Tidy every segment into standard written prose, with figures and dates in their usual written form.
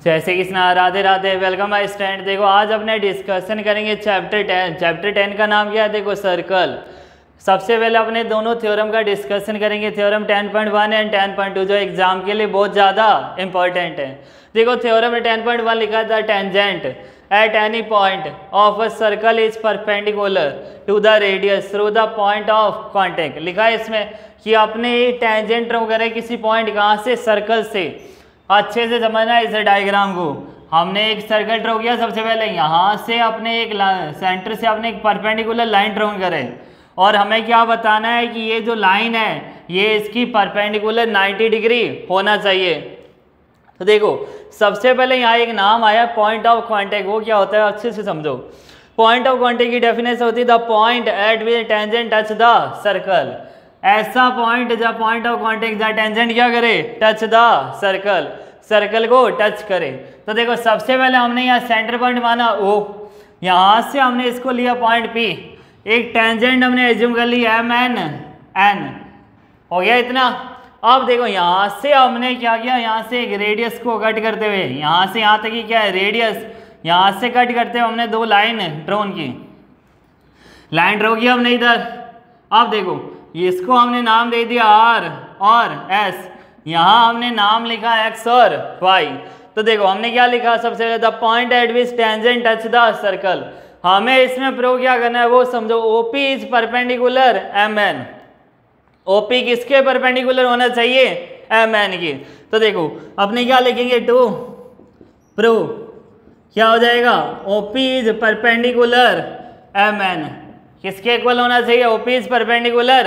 जैसे कि Radhe Radhe, welcome my student. देखो आज अपने डिस्कशन करेंगे चैप्टर 10 का नाम क्या है, देखो सर्कल। सबसे पहले अपने दोनों थ्योरम का डिस्कशन करेंगे, थ्योरम 10.1 एंड 10.2 जो एग्जाम के लिए बहुत ज़्यादा इंपॉर्टेंट है। देखो थ्योरम में 10.1 लिखा था, tangent at any point of a circle is perpendicular to the radius through the point of contact. लिखा है इसमें कि अपने टेंजेंट ड्रॉ करें किसी पॉइंट, कहाँ से, सर्कल से। अच्छे से समझना है इस डायग्राम को। हमने एक सर्कल ड्रॉ किया, सबसे पहले यहाँ से अपने एक सेंटर से अपने एक परपेंडिकुलर लाइन ड्रॉ करें, और हमें क्या बताना है कि ये जो लाइन है ये इसकी परपेंडिकुलर 90 डिग्री होना चाहिए। तो देखो सबसे पहले यहाँ एक नाम आया पॉइंट ऑफ कॉन्टेक्ट। वो क्या होता है अच्छे से समझो। पॉइंट ऑफ कॉन्टेक्ट की डेफिनेशन होती है the point at which tangent touch the circle. ऐसा पॉइंट जब पॉइंट ऑफ कॉन्टेक्ट जहाँ टेंजेंट क्या करे, टच द सर्कल, सर्कल को टच करे। तो देखो सबसे पहले हमने यहाँ सेंटर पॉइंट माना ओ, यहाँ से हमने इसको लिया पॉइंट पी, एक टेंजेंट हमने एज्यूम कर ली एम एन एन, हो गया इतना। अब देखो यहाँ से हमने क्या किया, यहाँ से एक रेडियस को कट करते हुए यहाँ से यहाँ तक की क्या है रेडियस, यहाँ से कट करते हुए हमने दो लाइन ड्रॉन की, लाइन ड्रॉ किया हमने इधर। अब देखो इसको हमने नाम दे दिया आर और एस, यहाँ हमने नाम लिखा एक्स और वाई। तो देखो हमने क्या लिखा, सबसे पहले the point at which tangent touch the circle. हमें इसमें प्रूव क्या करना है वो समझो। OP is perpendicular M N. OP किसके परपेंडिकुलर होना चाहिए, एम एन की। तो देखो अपने क्या लिखेंगे, टू प्रूव क्या हो जाएगा, OP is perpendicular M N. किसके इक्वल होना चाहिए, OP is perpendicular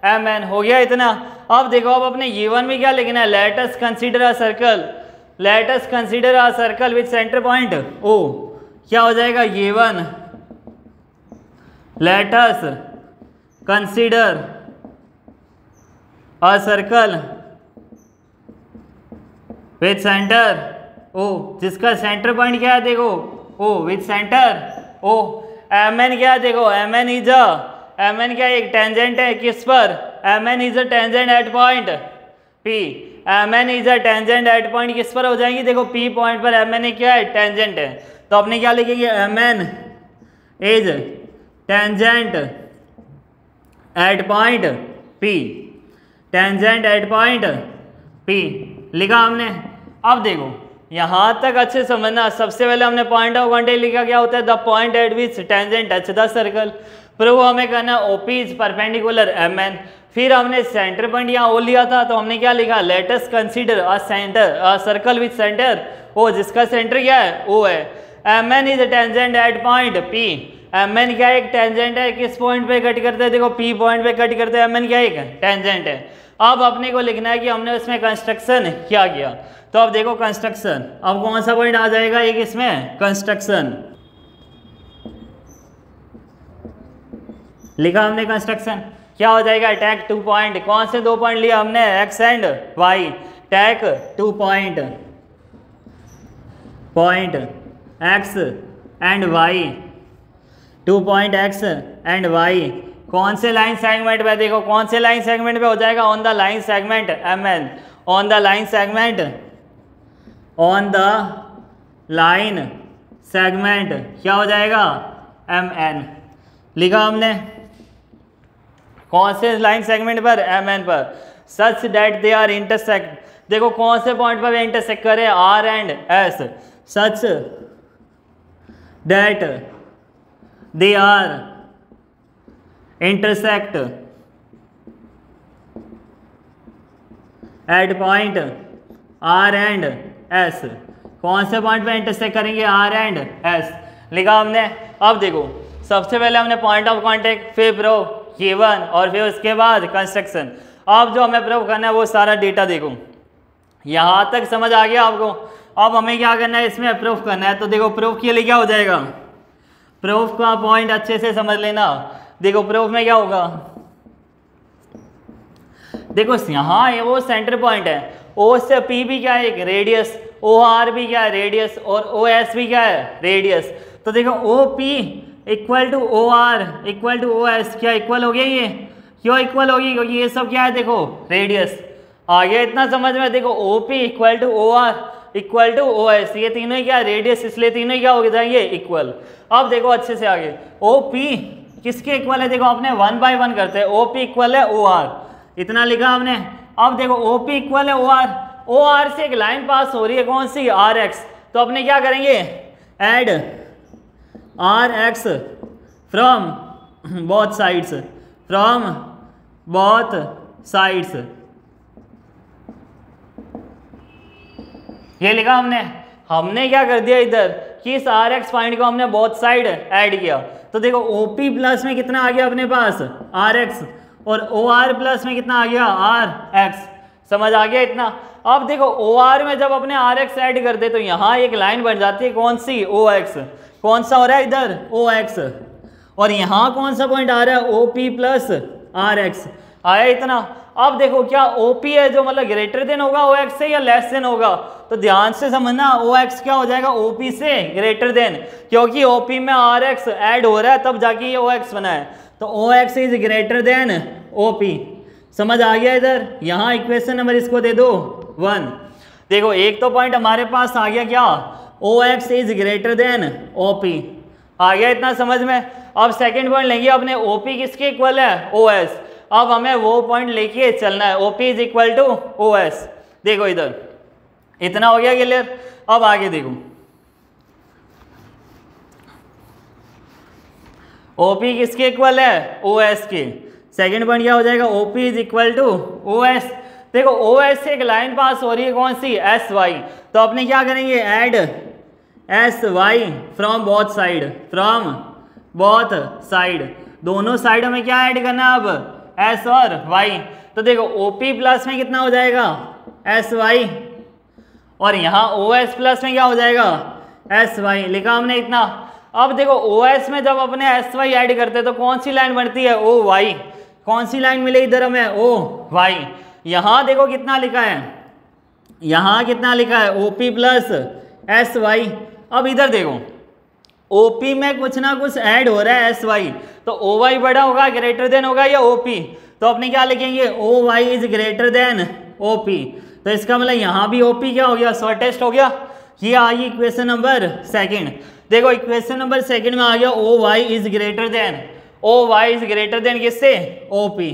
M N. हो गया इतना। अब देखो अब अपने गिवन में क्या लिखना है, let us consider a circle, let us consider a circle with centre point O. क्या हो जाएगा, given let us consider a circle with centre O, जिसका सेंटर पॉइंट क्या है देखो O, with centre O. M N क्या है देखो, M N is a, M N क्या एक टेंजेंट है किस पर, M N is a tangent at point P. M N is a tangent at point किस पर हो जाएंगी, देखो पी पॉइंट पर एम एन क्या है, टेंजेंट है। तो अपने क्या लिखेंगे, M N is tangent at point P, tangent at point P लिखा हमने। अब देखो यहाँ तक अच्छे समझना। सबसे पहले हमने पॉइंट ऑफ कॉन्टेक्ट लिखा, क्या होता है, the point at which tangent touch the circle. Prove हमें करना OP is perpendicular M N. फिर हमने सेंटर पॉइंट यहाँ ओ लिया था, तो हमने क्या लिखा, let us consider a centre a circle with centre O, जिसका सेंटर क्या है, ओ है। M N is tangent at point P. M N क्या एक टेंजेंट है, किस पॉइंट पे कट करते हैं, देखो पी पॉइंट पे कट करते हैं, एम एन क्या एक टेंजेंट है। अब अपने को लिखना है कि हमने उसमें कंस्ट्रक्शन क्या किया। तो अब देखो कंस्ट्रक्शन, अब कौन सा पॉइंट आ जाएगा एक इसमें, कंस्ट्रक्शन लिखा हमने। कंस्ट्रक्शन क्या हो जाएगा, टैक टू पॉइंट। कौन से दो पॉइंट लिया हमने, X and Y. Take two point, point X and Y, two point X and Y. कौन से लाइन सेगमेंट पे, देखो कौन से लाइन सेगमेंट पे हो जाएगा, on the line segment M N, on the line segment, on the line segment क्या हो जाएगा, एम एन लिखा हमने। कौन से लाइन सेगमेंट पर, एम एन पर। Such that they are intersect. देखो कौन से पॉइंट पर इंटरसेक्ट करे, R and S. Such that they are intersect at point R and S. कौन से पॉइंट पे इंटरसेक्ट करेंगे, आर एंड एस लिखा हमने। अब देखो सबसे पहले हमने पॉइंट ऑफ कांटेक्ट, फिर प्रूव गिवन, और फिर उसके बाद कंस्ट्रक्शन। अब जो हमें प्रूव करना है वो सारा डेटा देखो, यहाँ तक समझ आ गया आपको। अब हमें क्या करना है, इसमें प्रूफ करना है। तो देखो प्रूफ के लिए क्या हो जाएगा, प्रूफ का पॉइंट अच्छे से समझ लेना। देखो प्रूफ में क्या होगा, देखो यहाँ वो सेंटर पॉइंट है, ओ से पी भी क्या है एक रेडियस, ओ आर भी क्या है रेडियस, और ओ एस भी क्या है रेडियस। तो देखो O P equal to O R equal to O S, क्या इक्वल हो गया ये, क्यों इक्वल होगी, क्योंकि ये सब क्या है देखो रेडियस। आ गया इतना समझ में। देखो O P equal to O R, equal to O S, ये तीनों ही क्या रेडियस, इसलिए तीनों ही क्या हो जाएंगे इक्वल। अब देखो अच्छे से आगे, ओ पी किसके इक्वल है, देखो आपने 1 बाय 1 करते हैं, ओ पी इक्वल है ओ आर, इतना लिखा आपने। अब देखो ओ पी इक्वल है ओ आर से एक लाइन पास हो रही है, कौन सी, आर एक्स, तो अपने क्या करेंगे, add R X from both sides, from both sides, ये लिखा हमने क्या कर दिया इधर कि इस आर एक्स पॉइंट को हमने बोथ साइड ऐड किया, तो देखो ओ पी प्लस में कितना आ गया अपने पास आर एक्स, और ओ आर प्लस में कितना आ गया आर एक्स, समझ आ गया इतना। अब देखो ओ आर में जब अपने आर एक्स ऐड कर दे तो यहाँ एक लाइन बन जाती है, कौन सी, ओ एक्स, कौन सा हो रहा है इधर ओ एक्स, और यहाँ कौन सा पॉइंट आ रहा है O P plus R X, आया इतना। अब देखो क्या ओ पी है जो मतलब ग्रेटर देन होगा ओ एक्स से या लेस देन होगा, तो ध्यान से समझना ओ एक्स क्या हो जाएगा ओ पी से ग्रेटर देन, क्योंकि ओ पी में आर एक्स ऐड हो रहा है तब जाके ये ओ एक्स बना है, तो O X is greater than O P, समझ आ गया इधर। यहाँ इक्वेशन नंबर इसको दे दो 1। देखो एक तो पॉइंट हमारे पास आ गया क्या, O X is greater than O P, आ गया इतना समझ में। अब सेकंड पॉइंट लेंगे अपने, ओ पी किसके इक्वल है ओ एस, अब हमें वो पॉइंट लेके चलना है, O P is equal to O S, देखो इधर इतना हो गया क्लियर। अब आगे देखो ओ पी किसके इक्वल है ओ एस के, सेकंड पॉइंट क्या हो जाएगा O P is equal to O S, देखो ओ एस से एक लाइन पास हो रही है कौन सी एस वाई, तो अपने क्या करेंगे add S Y from both side, from both side, दोनों साइडों में क्या ऐड करना है अब एस और वाई, तो देखो ओ पी प्लस में कितना हो जाएगा एस वाई, और यहाँ ओ एस प्लस में क्या हो जाएगा एस वाई, लिखा हमने इतना। अब देखो ओ एस में जब अपने एस वाई ऐड करते हैं तो कौन सी लाइन बनती है ओ वाई, कौन सी लाइन मिले इधर हमें ओ वाई, यहाँ देखो कितना लिखा है, यहाँ कितना लिखा है O P plus S Y. अब इधर देखो ओ पी में कुछ ना कुछ ऐड हो रहा है एस वाई, तो ओ वाई बड़ा होगा ग्रेटर देन होगा या ओ पी, तो अपने क्या लिखेंगे O Y is greater than O P, तो इसका मतलब यहाँ भी ओ पी क्या हो गया शॉर्टेस्ट हो गया। ये आ गई इक्वेशन नंबर सेकंड। देखो इक्वेशन नंबर सेकंड में आ गया O Y is greater than, O Y is greater than किससे ओ पी,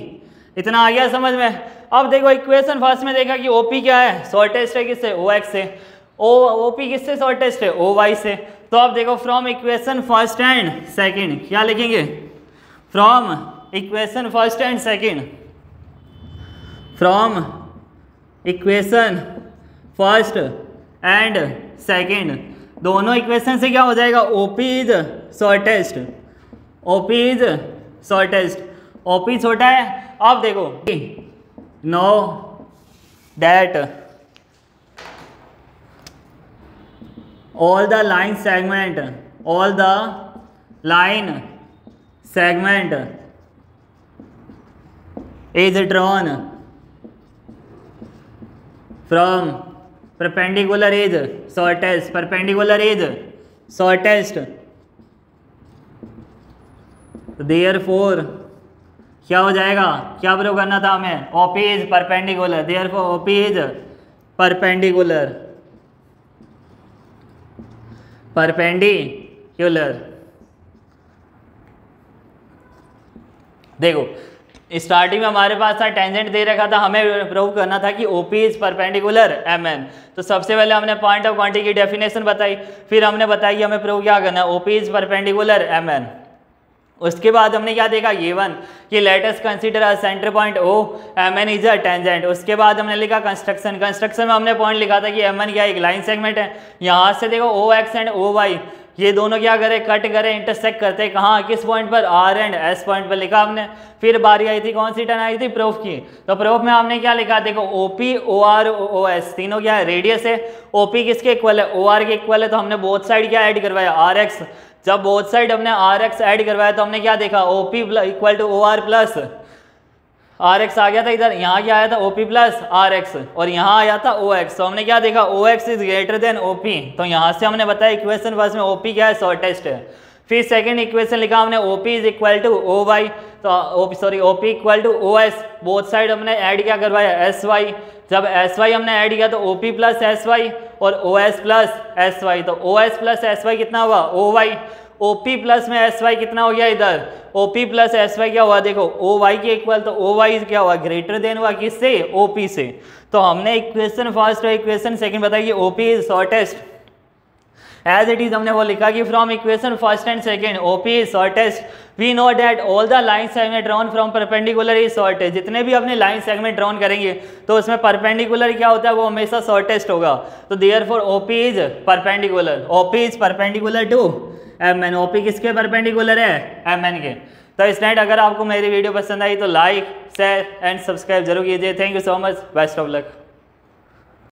इतना आ गया समझ में। अब देखो इक्वेशन फर्स्ट में देखा कि ओ पी क्या है शॉर्टेस्ट है किससे ओ एक्स से, ओ पी किससे शॉर्टेस्ट है ओ वाई से, तो अब देखो from equation first and second क्या लिखेंगे, from equation first and second, from equation first and second, दोनों इक्वेशन से क्या हो जाएगा O P is shortest, O P is shortest, O P छोटा है। अब देखो know that all the line segment is drawn from perpendicular is shortest, perpendicular is shortest, therefore क्या हो जाएगा, क्या प्रूव करना था हमें OP is perpendicular, therefore OP is perpendicular, perpendicular. देखो स्टार्टिंग में हमारे पास था टेंजेंट दे रखा था, हमें प्रूव करना था कि OP इज परपेंडिकुलर MN, तो सबसे पहले हमने पॉइंट ऑफ क्वांटिटी की डेफिनेशन बताई, फिर हमने बताया कि हमें प्रूव क्या करना है OP इज परपेंडिकुलर MN। उसके बाद हमने क्या देखा ये वन कि late us consider a centre point O, MN is a tangent. उसके बाद हमने लिखा कंस्ट्रक्शन, कंस्ट्रक्शन में हमने पॉइंट लिखा था कि MN क्या एक लाइन सेगमेंट है, यहाँ से देखो OX एंड OY ये दोनों क्या करे कट करे इंटरसेक्ट करते हैं, कहाँ किस पॉइंट पर R एंड S पॉइंट पर लिखा हमने। फिर बारी आई थी कौन सी टर्न आई थी प्रूफ की, तो प्रूफ में हमने क्या लिखा देखो OP OR OS तीनों क्या है रेडियस है, OP किसके इक्वल है OR के इक्वल है, तो हमने बोथ साइड क्या ऐड करवाया RX, जब बोथ साइड हमने RX ऐड करवाया तो हमने क्या देखा OP equal to OR plus RX आ गया था इधर, यहाँ क्या आया था OP प्लस RX और यहाँ आया था OX, तो हमने क्या देखा OX is greater then OP, तो यहाँ से हमने बताया इक्वेशन फर्स्ट में OP क्या है शॉर्टेस्ट है। फिर सेकंड इक्वेशन लिखा हमने OP is equal to OY, तो OP equal to OS, both side हमने ऐड क्या करवाया SY, जब SY हमने ऐड किया तो OP प्लस SY और O S plus S Y. तो O S plus S Y कितना हुआ O Y, O P plus में एस वाई कितना हो गया इधर O P plus S Y क्या हुआ देखो ओ वाई के इक्वल, तो ओ वाई क्या हुआ ग्रेटर देन हुआ किससे ओ पी से। तो हमने इक्वेशन फर्स्ट और इक्वेशन सेकंड बताई कि O P is shortest as it is, हमने वो लिखा कि from equation first and second OP is shortest we know that all the line segment drawn from perpendicular is shortest. जितने भी अपने लाइन सेगमेंट ड्रॉन करेंगे तो उसमें परपेंडिकुलर क्या होता है वो हमेशा शॉर्टेस्ट होगा। तो therefore OP is perpendicular, OP is perpendicular to M N. OP किसके परपेंडिकुलर है एम एन के। तो स्टूडेंट अगर आपको मेरी वीडियो पसंद आई तो लाइक शेयर एंड सब्सक्राइब जरूर कीजिए। Thank you so much, best of luck.